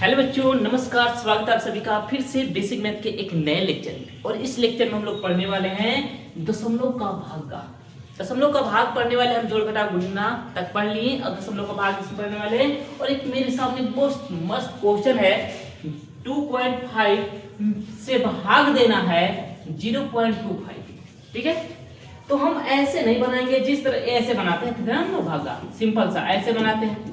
Hello बच्चों, नमस्कार। स्वागत है आप सभी का फिर से बेसिक मैथ के एक नए लेक्चर में। और इस लेक्चर में हम लोग पढ़ने वाले हैं दशमलव का भाग पढ़ने वाले। हम जोड़ घटाव गुणा तक पढ़ लिए और दशमलव का भाग इसमें पढ़ने वाले हैं। और एक मेरे सामने बहुत मस्त क्वेश्चन है, 2.5 से भाग देना है 0.25। ठीक है, तो हम ऐसे नहीं बनाएंगे जिस तरह ऐसे बनाते हैं हम लोग भागा, सिंपल सा ऐसे बनाते हैं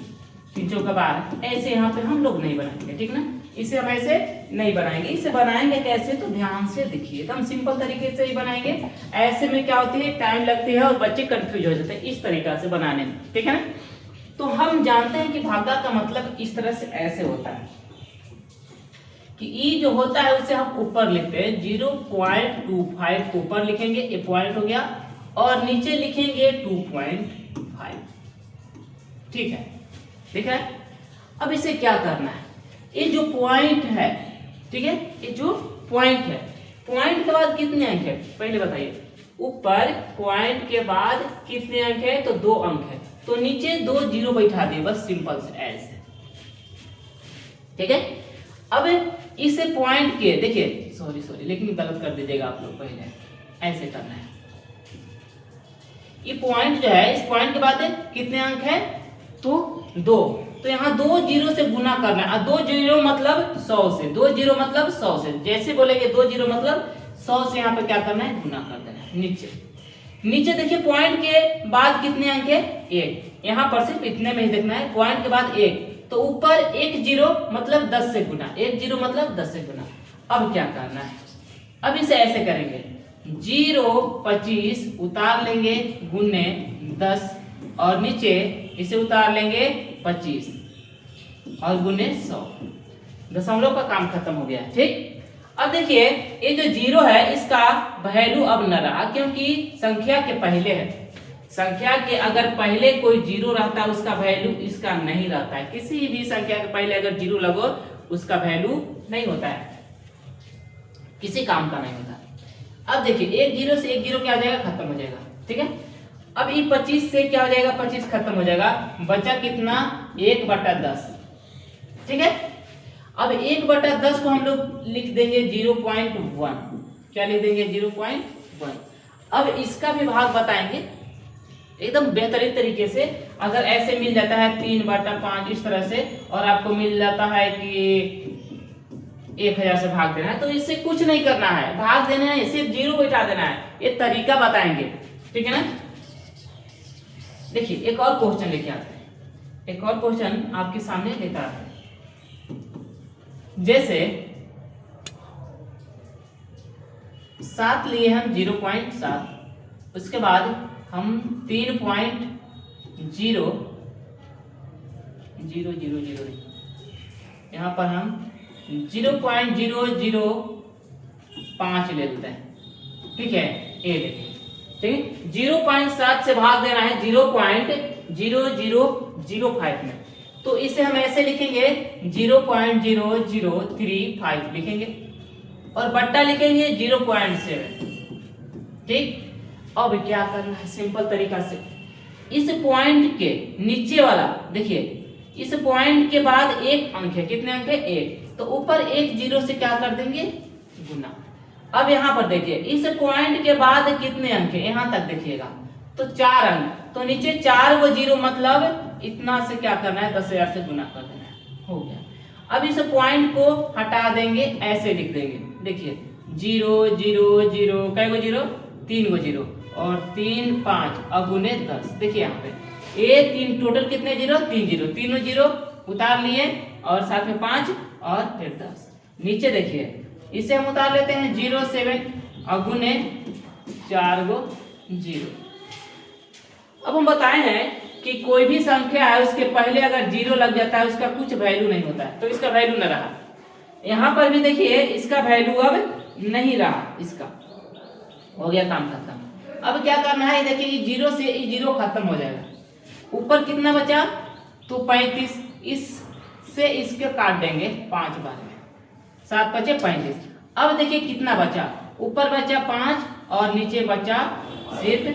3 का 12, ऐसे यहाँ पे हम लोग नहीं बनाएंगे। ठीक ना, इसे हम ऐसे नहीं बनाएंगे। इसे बनाएंगे कैसे, तो ध्यान से देखिए, एकदम सिंपल तरीके से ही बनाएंगे। ऐसे में क्या होती है, टाइम लगती है और बच्चे कंफ्यूज हो जाते हैं इस तरीका से बनाने में। ठीक है ना, तो हम जानते हैं कि भागा का मतलब इस तरह से ऐसे होता है कि ई जो होता है उसे हम ऊपर लिखते हैं 0.25 ऊपर लिखेंगे, ये पॉइंट हो गया, और नीचे लिखेंगे 2.5। ठीक है, ठीक है। अब इसे क्या करना है, ये जो पॉइंट है, ठीक है, ये जो पॉइंट है, पॉइंट के बाद कितने अंक है पहले बताइए। ऊपर पॉइंट के बाद कितने अंक है, तो 2 अंक है, तो नीचे 2 जीरो बैठा दिए, बस सिंपल से ऐसे। ठीक है, अब इसे पॉइंट के देखिए, सॉरी लेकिन गलत कर दीजिएगा आप लोग, पहले ऐसे करना है। ये पॉइंट जो है, इस पॉइंट के बाद कितने अंक है, तो 2, तो यहाँ 2 जीरो से गुना करना है। 2 जीरो मतलब 100 से, 2 जीरो मतलब 100 से, जैसे बोलेंगे 2 जीरो मतलब 100 से यहाँ पे क्या करना है, गुना कर देना है। नीचे देखिए, पॉइंट के बाद कितने अंक है, 1, यहाँ पर सिर्फ इतने में ही देखना है, पॉइंट के बाद 1, तो ऊपर 1 जीरो मतलब 10 से गुना, 1 जीरो मतलब 10 से गुना। अब क्या करना है, अब इसे ऐसे करेंगे, 0.25 उतार लेंगे गुने 10, और नीचे इसे उतार लेंगे 25 और गुने 100। दशमलव का काम खत्म हो गया। ठीक, अब देखिए ये जो 0 है इसका वैल्यू अब न रहा, क्योंकि संख्या के पहले है। संख्या के अगर पहले कोई 0 रहता है उसका वैल्यू इसका नहीं रहता है। किसी भी संख्या के पहले अगर 0 लगो उसका वैल्यू नहीं होता है, किसी काम का नहीं होता। अब देखिए 1 जीरो से 1 जीरो क्या हो जाएगा, खत्म हो जाएगा। ठीक है, अब ये 25 से क्या हो जाएगा, 25 खत्म हो जाएगा, बचा कितना, 1/10। ठीक है, अब 1/10 को हम लोग लिख देंगे 0.1। क्या लिख देंगे, 0.1। अब इसका भी भाग बताएंगे एकदम बेहतरीन तरीके से। अगर ऐसे मिल जाता है 3/5 इस तरह से, और आपको मिल जाता है कि 1000 से भाग देना है, तो इससे कुछ नहीं करना है, भाग देना है, सिर्फ 0 बैठा देना है। ये तरीका बताएंगे। ठीक है ना, देखिए एक और क्वेश्चन लेके आते हैं, एक और क्वेश्चन आपके सामने लेकर आते हैं। जैसे 7 लिए हम 0.7, उसके बाद हम 3.0 यहाँ पर हम 0.005 ले लेते हैं। ठीक है, ये देखिए, ठीक है, 0.7 से भाग देना है 0.0005 में, तो इसे हम ऐसे लिखेंगे 0.0035 लिखेंगे, और बट्टा लिखेंगे 0.7। ठीक, अब क्या करना है, सिंपल तरीका से इस पॉइंट के नीचे वाला देखिए, इस पॉइंट के बाद 1 अंक है, कितने अंक है, 1, तो ऊपर 1 जीरो से क्या कर देंगे, गुना। अब यहाँ पर देखिए, इस पॉइंट के बाद कितने अंक है, यहाँ तक देखिएगा, तो 4 अंक, तो नीचे 4 वो जीरो मतलब इतना से क्या करना है, 10,000 से गुना कर देना है, हो गया। अब इस पॉइंट को हटा देंगे, ऐसे लिख देंगे, देखिए 0 0 0, कै गो जीरो, 3 गो जीरो, और 3 5 और गुने 10। देखिए यहाँ पे ये 3 टोटल कितने जीरो, 3 जीरो, तीनों जीरो उतार लिए, और साथ में 5 और फिर 10। नीचे देखिए इसे हम उतार लेते हैं 0.7 और गुने 4 गो जीरो। अब हम बताए हैं कि कोई भी संख्या है उसके पहले अगर 0 लग जाता है उसका कुछ वैल्यू नहीं होता है, तो इसका वैल्यू न रहा। यहाँ पर भी देखिए इसका वैल्यू अब नहीं रहा, इसका हो गया काम खत्म। अब क्या करना है, देखिए 0 से 0 खत्म हो जाएगा, ऊपर कितना बचा, तो 35, इससे इसके काट देंगे 5 बार में, 7 बचे 35। अब देखिए कितना बचा, ऊपर बचा 5 और नीचे बचा सिर्फ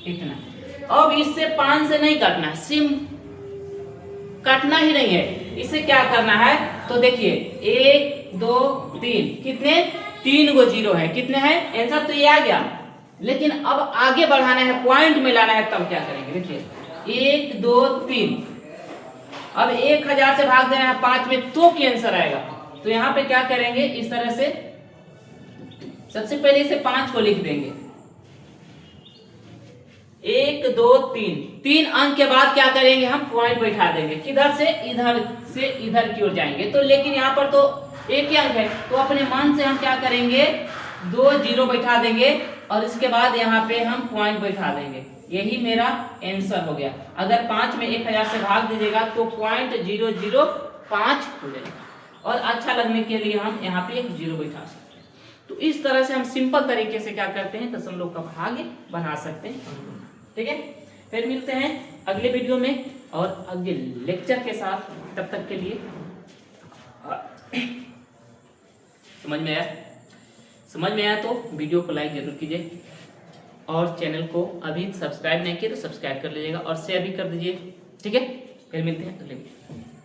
इतना। अब इससे 5 से नहीं काटना, सिम काटना ही नहीं है, इसे क्या करना है तो देखिए 1 2 3 कितने 3 गो जीरो है, कितने हैं आंसर तो ये आ गया, लेकिन अब आगे बढ़ाना है, पॉइंट में लाना है, तब क्या करेंगे देखिए 1 2 3, अब 1000 से भाग देना है 5 में तो क्या आंसर आएगा। तो यहाँ पे क्या करेंगे इस तरह से, सबसे पहले इसे 5 को लिख देंगे 1 2 3, 3 अंक के बाद क्या करेंगे हम पॉइंट बैठा देंगे, किधर से इधर की ओर जाएंगे, तो लेकिन यहाँ पर तो एक ही अंक है, तो अपने मन से हम क्या करेंगे 2 जीरो बैठा देंगे और इसके बाद यहाँ पे हम पॉइंट बैठा देंगे, यही मेरा आंसर हो गया। अगर 5 में 1000 से भाग दीजिएगा तो .005 हो जाएगा, और अच्छा लगने के लिए हम यहाँ पे एक जीरो बैठा सकते हैं। तो इस तरह से हम सिंपल तरीके से क्या करते हैं दशमलव का भाग बना सकते हैं। ठीक है, फिर मिलते हैं अगले वीडियो में और अगले लेक्चर के साथ, तब तक के लिए समझ में आया तो वीडियो को लाइक जरूर कीजिए, और चैनल को अभी सब्सक्राइब नहीं किया तो सब्सक्राइब कर लीजिएगा और शेयर भी कर दीजिए। ठीक है, फिर मिलते हैं अगले वीडियो।